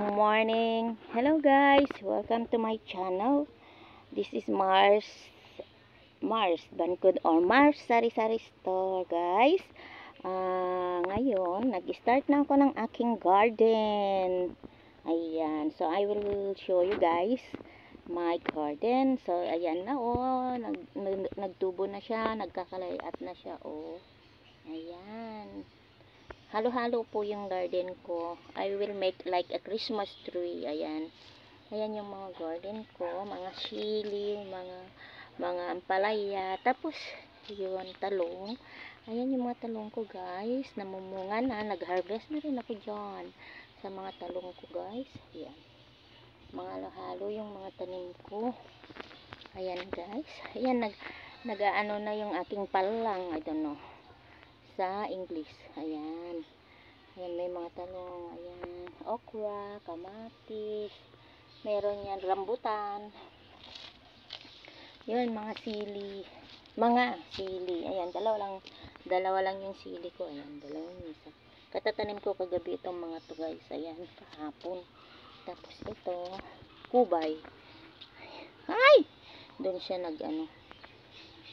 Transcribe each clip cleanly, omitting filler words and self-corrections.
morning. Hello guys, welcome to my channel. This is Mars Bangkod or Mars Sari-Sari Store guys. Ngayon, nag-start na ako ng aking garden. Ayan, so I will show you guys my garden. So ayan na nagtubo na siya, nagkakalayat na siya Ayan. Halo-halo po yung garden ko. I will make like a Christmas tree. Ayan. Ayan yung mga garden ko. Mga sili, mga ampalaya. Tapos, yun, talong. Ayan yung mga talong ko, guys. Namumunga na. Nag-harvest na rin ako dyan. Sa mga talong ko, guys. Ayan. Mga halo-halo yung mga tanim ko. Ayan, guys. Ayan, nag-ano na yung aking palang. I don't know. Sa English. Ayan. Ayan, may mga talong. Ayan. Okra, kamatis. Meron yan, rambutan. Yun, mga sili. Ayan, dalawa lang yung sili ko. Ayan, dalawa yung isa. Katatanim ko kagabi itong mga to guys. Ayan, kahapon. Tapos ito, kubay. Ay! Doon siya nag-ano.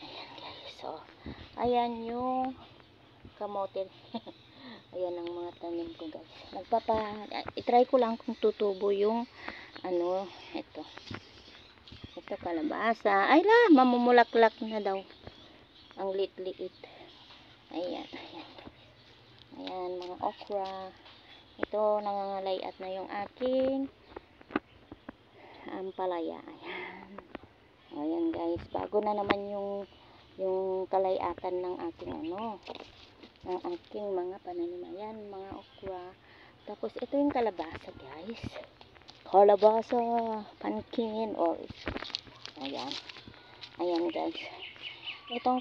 Ayan guys. So, ayan yung kamote. Ayan ang mga tanim ko guys. I-try ko lang kung tutubo yung ito kalabasa. Ay la, mamumulaklak na daw. Ang liit-liit. Ayan. Ayan, mga okra. Ito, nangangalayat na yung aking ampalaya. Ayan guys, bago na naman yung kalayatan ng aking ng aking mga pananim. Ayan, mga okra. Tapos, ito yung kalabasa, guys. Kalabasa, pumpkin, or ayan. Ayan, guys. Itong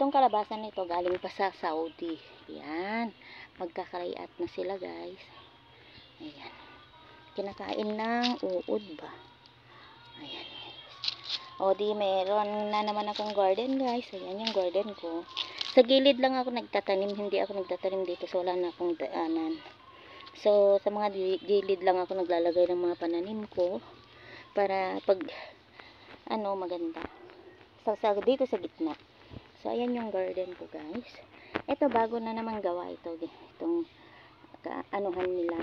kalabasa nito, galing pa sa Saudi. Ayan. Magkakalayat na sila, guys. Ayan. Kinakain ng uod ba? Ayan, guys. Di meron na naman akong garden, guys. Ayan yung garden ko. Sa gilid lang ako nagtatanim, hindi ako nagtatanim dito, so wala na akong daanan. So sa mga gilid lang ako naglalagay ng mga pananim ko para pag maganda. Dito sa gitna. So ayan yung garden ko guys. Ito bago na naman gawa itong anuhan nila.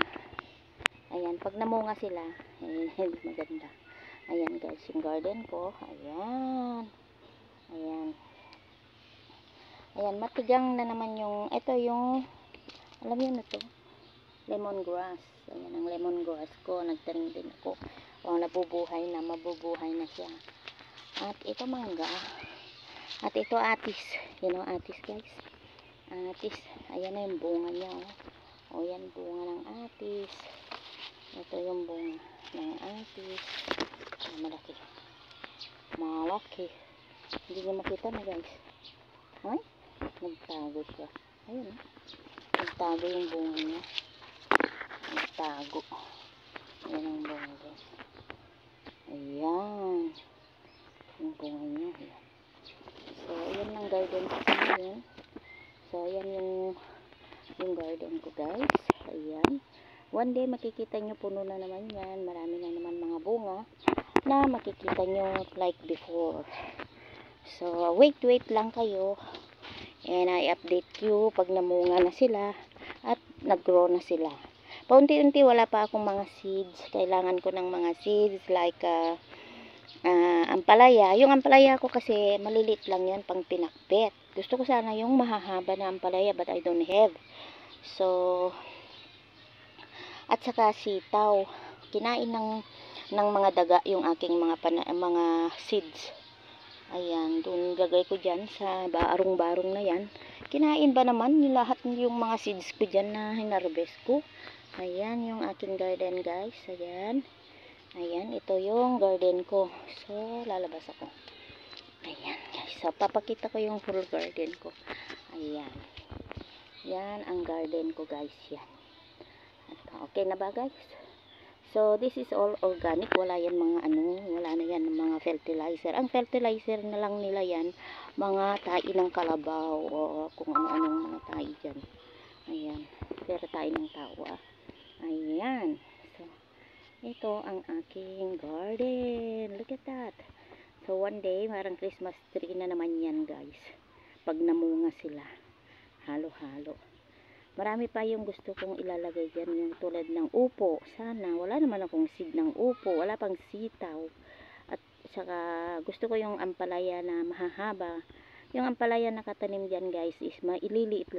Ayan, pag namunga sila, maganda. Ayan guys, yung garden ko. Ayan. Ayan, matigang na naman ito yung, alam yun na to, lemongrass. Ayan ang lemongrass ko, nagtanim din ako. Mabubuhay na siya. At ito mangga. At ito atis. Yan ang atis guys. Atis, ayan na yung bunga niya. Yan bunga ng atis. Ito yung bunga ng atis. Malaki. Hindi niyo makita na guys. Ay? Nagtago siya. Ayun. Nagtago yung bunga niya. Nagtago. Ayan ang bunga guys. Ayan. Yung bunga niya. Ayan. So, ayan ang garden ko ngayon. So, ayan yung garden ko guys. Ayan. One day makikita nyo puno na naman yan. Marami na naman mga bunga na makikita nyo like before. So, wait lang kayo. And I update you pag namunga na sila at nag-grow na sila. Paunti-unti wala pa akong mga seeds. Kailangan ko ng mga seeds like ampalaya. Yung ampalaya ko kasi malilit lang yan pang pinakbet. Gusto ko sana yung mahahaba na ampalaya but I don't have. So, at saka sitaw. Kinain ng mga daga yung aking mga seeds. Ayan, doon gagay ko dyan sa barong-barong na yan. Kinain ba naman yung lahat yung mga seeds ko dyan na hinarvest ko. Ayan, yung aking garden guys. Ayan. Ayan, ito yung garden ko. So, lalabas ako. Ayan guys. So, papakita ko yung full garden ko. Ayan. Yan ang garden ko guys. Yan. Okay na ba guys? So, this is all organic. Wala yan mga wala na yan mga fertilizer. Ang fertilizer na lang nila yan, mga tae ng kalabaw o kung ano-anong mga tae dyan. Ayan. Pero tae ng tao Ayan. So, Ito ang aking garden. Look at that. So one day, marang Christmas tree na naman yan guys. Pag namunga sila. Halo-halo. Marami pa yung gusto kong ilalagay dyan. Yung tulad ng upo. Sana. Wala naman akong seed ng upo. Wala pang sitaw. At saka gusto ko yung ampalaya na mahahaba. Yung ampalaya na katanim dyan guys is maililiit